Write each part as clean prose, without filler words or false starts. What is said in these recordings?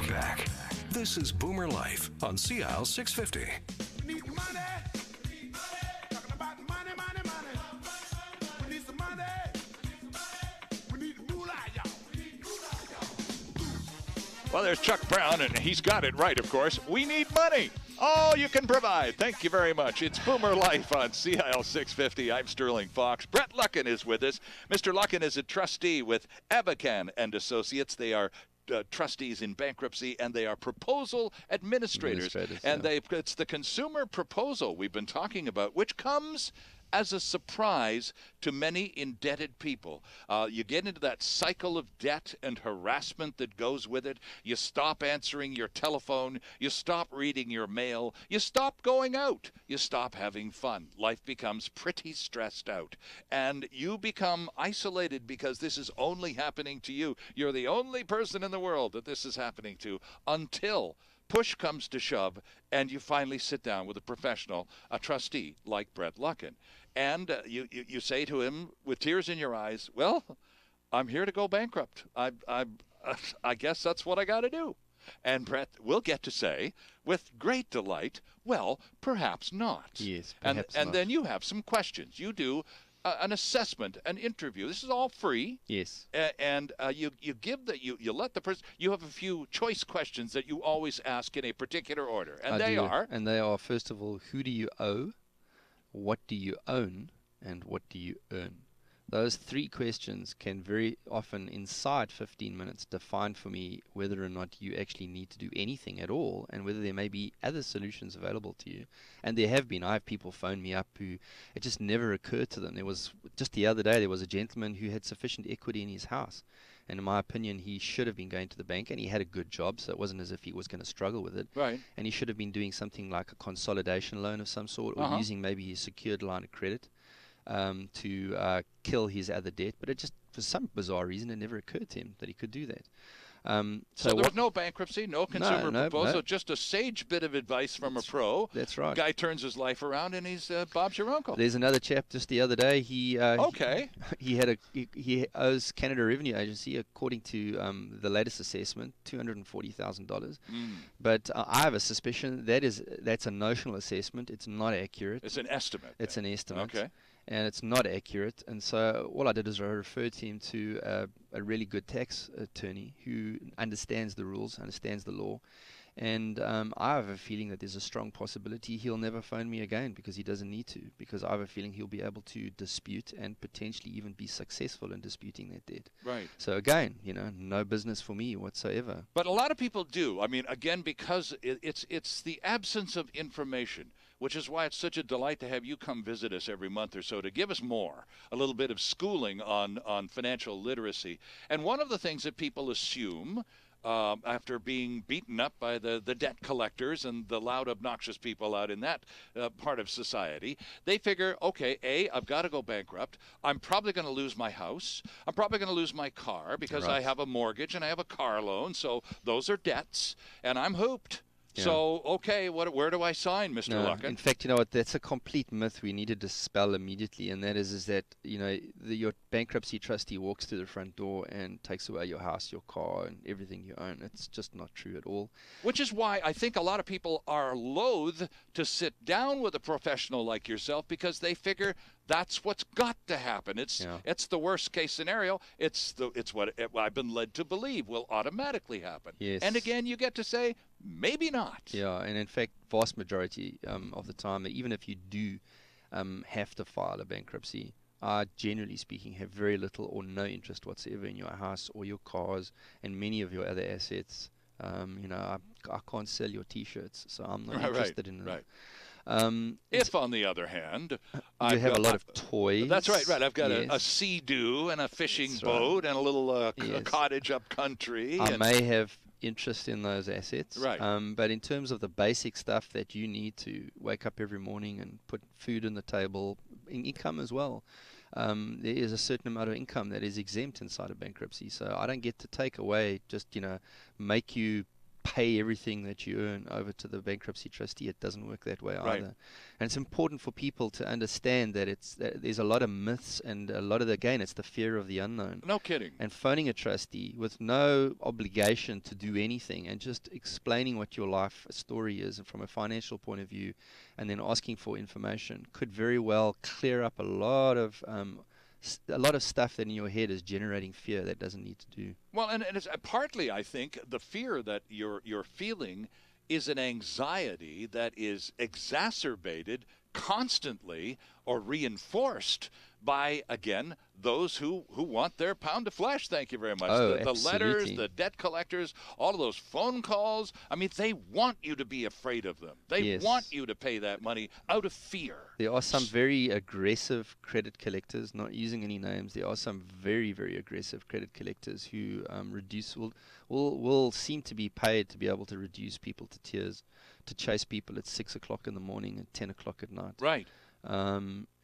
back. This is Boomer Life on CL 650. Need money. Talking about money, money, money. We need some money. We need the moolah, y'all. Well, there's Chuck Brown, and he's got it right, of course. We need money. All you can provide. Thank you very much. It's Boomer Life on CIL 650. I'm Sterling Fox. Brett Luckin is with us. Mr. Luckin is a trustee with Abakhan and Associates. They are trustees in bankruptcy, and they are proposal administrators. And it's the consumer proposal we've been talking about, which comes as a surprise to many indebted people. You get into that cycle of debt and harassment that goes with it. You stop answering your telephone. You stop reading your mail. You stop going out. You stop having fun. Life becomes pretty stressed out. And you become isolated because this is only happening to you. You're the only person in the world that this is happening to, until push comes to shove, and you finally sit down with a professional, a trustee like Brett Luckin. And you say to him with tears in your eyes, well, I'm here to go bankrupt. I guess that's what I got to do. And Brett will get to say, with great delight, well, perhaps not. Yes, perhaps and not. then you have some questions. You do an assessment, an interview. This is all free. Yes. And you let the person. You have a few choice questions that you always ask in a particular order, and they are first of all, who do you owe, what do you own, and what do you earn? Those three questions can very often, inside 15 minutes, define for me whether or not you actually need to do anything at all, and whether there may be other solutions available to you. And there have been. I have people phone me up who it just never occurred to them. There was, just the other day, there was a gentleman who had sufficient equity in his house. And in my opinion, he should have been going to the bank, and he had a good job, so it wasn't as if he was going to struggle with it. Right. And he should have been doing something like a consolidation loan of some sort, or using maybe his secured line of credit to kill his other debt. But it just, for some bizarre reason, it never occurred to him that he could do that. So there was no bankruptcy, no consumer proposal, no. just a sage bit of advice from a pro. That's right. Guy turns his life around, and he's Bob's your uncle. There's another chap just the other day. He owes Canada Revenue Agency, according to the latest assessment, $240,000. But I have a suspicion that's a notional assessment. It's not accurate. It's an estimate. It's an estimate. Okay. And it's not accurate. And so all I did is I referred him to a really good tax attorney who understands the rules, understands the law. And I have a feeling that there's a strong possibility he'll never phone me again, because he doesn't need to, because I have a feeling he'll be able to dispute and potentially even be successful in disputing that debt. Right. So again, no business for me whatsoever. But a lot of people do. I mean, again, because it's the absence of information, which is why it's such a delight to have you come visit us every month or so to give us a little bit of schooling on financial literacy. And one of the things that people assume, after being beaten up by the debt collectors and the loud, obnoxious people out in that part of society, they figure, okay, I've got to go bankrupt. I'm probably going to lose my house. I'm probably going to lose my car because I have a mortgage and I have a car loan. So those are debts, and I'm hooped. Yeah. So, okay, where do I sign, Mr. Luckin? In fact, you know what? That's a complete myth we need to dispel immediately, and that is that your bankruptcy trustee walks to the front door and takes away your house, your car, and everything you own. It's just not true at all. Which is why I think a lot of people are loath to sit down with a professional like yourself, because they figure that's what's got to happen. It's the worst case scenario. It's what I've been led to believe will automatically happen. Yes. And again, you get to say, maybe not. Yeah, and in fact, vast majority of the time, even if you do have to file a bankruptcy, I, generally speaking, have very little or no interest whatsoever in your house or your cars and many of your other assets. I can't sell your T-shirts, so I'm not interested in them. Right. If, on the other hand, you have a lot of toys. That's right. I've got a sea-doo and a fishing boat and a little cottage up country. I may have interest in those assets. Right. But in terms of the basic stuff that you need to wake up every morning and put food on the table, income as well, there is a certain amount of income that is exempt inside of bankruptcy. So I don't get to take away, just make you pay everything that you earn over to the bankruptcy trustee. It doesn't work that way either. And it's important for people to understand that there's a lot of myths, and a lot of it's the fear of the unknown. No kidding. And phoning a trustee with no obligation to do anything, and just explaining what your life story is and from a financial point of view, and then asking for information could very well clear up a lot of stuff that in your head is generating fear that doesn't need to do. Well, and it's partly, I think, the fear that you're feeling is an anxiety that is exacerbated constantly or reinforced by, again, those who want their pound of flesh. Thank you very much. The letters, the debt collectors, all of those phone calls. I mean, they want you to be afraid of them. They want you to pay that money out of fear. There are some very aggressive credit collectors, not using any names. There are some very, very aggressive credit collectors who will seem to be paid to be able to reduce people to tears, to chase people at 6 o'clock in the morning and 10 o'clock at night. Right.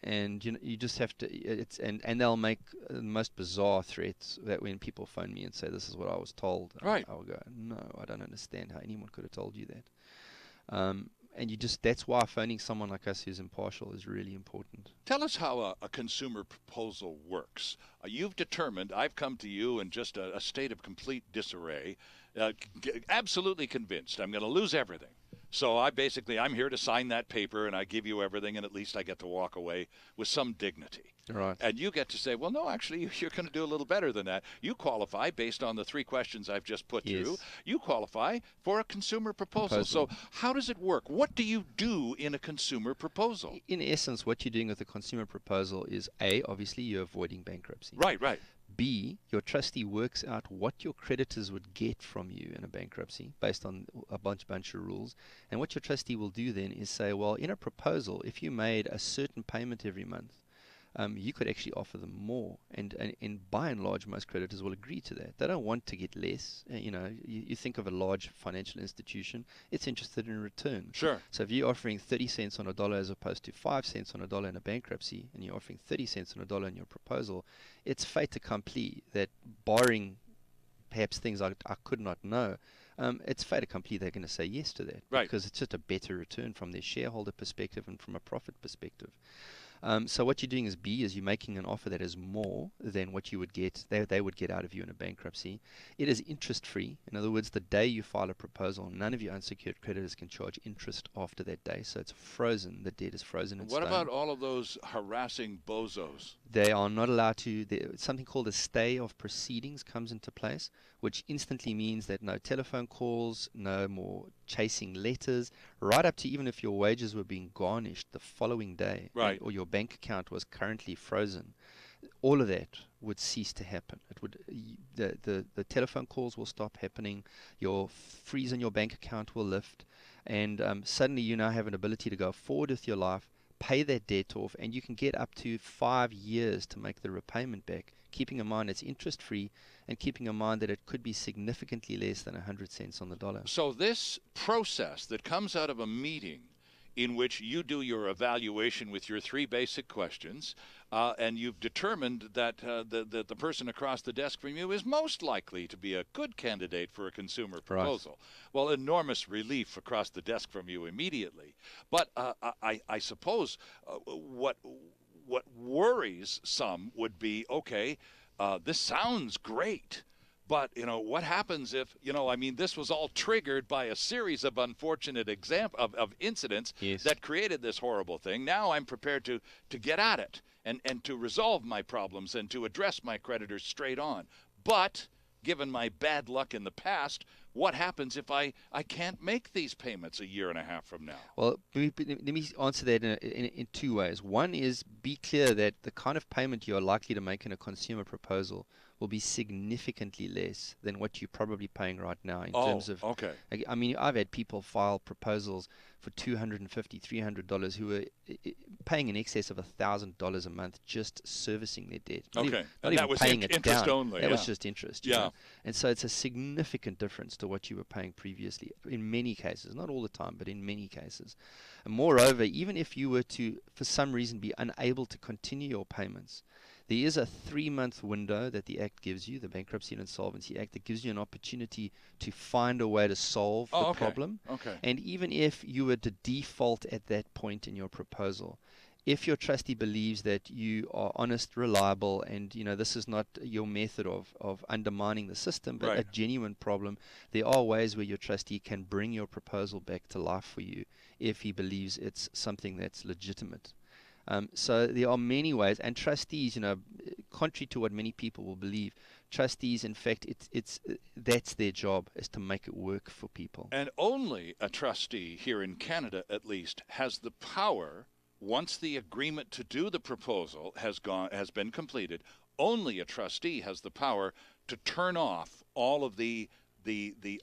And you just have to, and they'll make the most bizarre threats that when people phone me and say, this is what I was told, right, I'll go, no, I don't understand how anyone could have told you that. And that's why phoning someone like us who's impartial is really important. Tell us how a consumer proposal works. You've determined, I've come to you in just a state of complete disarray, absolutely convinced I'm going to lose everything. So I'm here to sign that paper, and I give you everything, and at least I get to walk away with some dignity. Right. And you get to say, well, no, actually, you're going to do a little better than that. You qualify, based on the 3 questions I've just put through, you qualify for a consumer proposal. So how does it work? What do you do in a consumer proposal? In essence, what you're doing with a consumer proposal is, A, obviously you're avoiding bankruptcy. Right, right. B, your trustee works out what your creditors would get from you in a bankruptcy based on a bunch of rules. And what your trustee will do then is say, well, in a proposal, if you made a certain payment every month, you could actually offer them more. And by and large, most creditors will agree to that. They don't want to get less. You think of a large financial institution, it's interested in return. Sure. So if you're offering 30 cents on a dollar as opposed to 5 cents on a dollar in a bankruptcy, and you're offering 30 cents on a dollar in your proposal, it's fait accompli that, barring perhaps things I could not know, it's fait accompli they're going to say yes to that. Right. Because it's just a better return from their shareholder perspective and from a profit perspective. So what you're doing is you're making an offer that is more than what you would get, they would get out of you in a bankruptcy. It is interest free. In other words, the day you file a proposal, none of your unsecured creditors can charge interest after that day. So it's frozen. The debt is frozen in stone. What about all of those harassing bozos? They are not allowed to. Something called a stay of proceedings comes into place, which instantly means that no telephone calls, no more chasing letters, right up to even if your wages were being garnished the following day, right, or your bank account was currently frozen. All of that would cease to happen. It would the telephone calls will stop happening. Your freeze on your bank account will lift, and suddenly you now have an ability to go forward with your life, pay that debt off, and you can get up to 5 years to make the repayment back, keeping in mind it's interest free, and keeping in mind that it could be significantly less than 100 cents on the dollar. So this process that comes out of a meeting in which you do your evaluation with your 3 basic questions, and you've determined that the person across the desk from you is most likely to be a good candidate for a consumer proposal. Right. Well, enormous relief across the desk from you immediately. But I suppose what worries some would be, okay, this sounds great, but, what happens if, this was all triggered by a series of unfortunate of incidents that created this horrible thing. Now I'm prepared to get at it and to resolve my problems and to address my creditors straight on. But given my bad luck in the past, what happens if I can't make these payments a year and a half from now? Well, let me answer that in 2 ways. One is, be clear that the kind of payment you're likely to make in a consumer proposal will be significantly less than what you're probably paying right now in terms of. Okay. I mean, I've had people file proposals for $250, $300 who are paying in excess of $1,000 a month just servicing their debt. Not even that was paying it interest down. only. That was just interest. Yeah. And so it's a significant difference to what you were paying previously in many cases, not all the time, but in many cases. And moreover, even if you were to, for some reason, be unable to continue your payments, There is a 3-month window that the Act gives you, the Bankruptcy and Insolvency Act, that gives you an opportunity to find a way to solve the problem. Okay. And even if you were to default at that point in your proposal, if your trustee believes that you are honest, reliable, and this is not your method of undermining the system, but a genuine problem, there are ways where your trustee can bring your proposal back to life for you if he believes it's something that's legitimate. So there are many ways, and trustees, contrary to what many people will believe, trustees, in fact, that's their job, is to make it work for people. And only a trustee here in Canada, at least, has the power. Once the agreement to do the proposal has been completed, only a trustee has the power to turn off all of the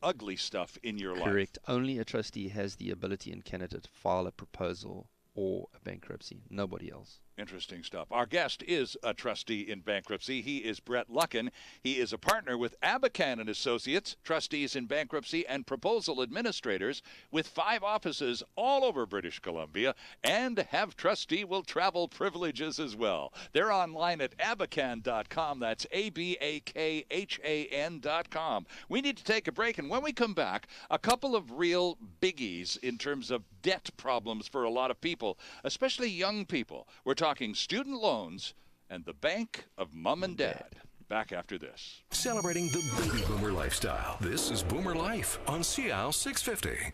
ugly stuff in your life. Correct. Only a trustee has the ability in Canada to file a proposal or a bankruptcy. Nobody else. Interesting stuff. Our guest is a trustee in bankruptcy. He is Brett Luckin. He is a partner with Abakhan and Associates, trustees in bankruptcy and proposal administrators, with 5 offices all over British Columbia, and have trustee will travel privileges as well. They're online at abakhan.com. That's ABAKHAN.com. We need to take a break, and when we come back, a couple of real biggies in terms of debt problems for a lot of people, especially young people. We're talking student loans and the bank of mom and dad. Back after this. Celebrating the baby boomer lifestyle. This is Boomer Life on CL 650.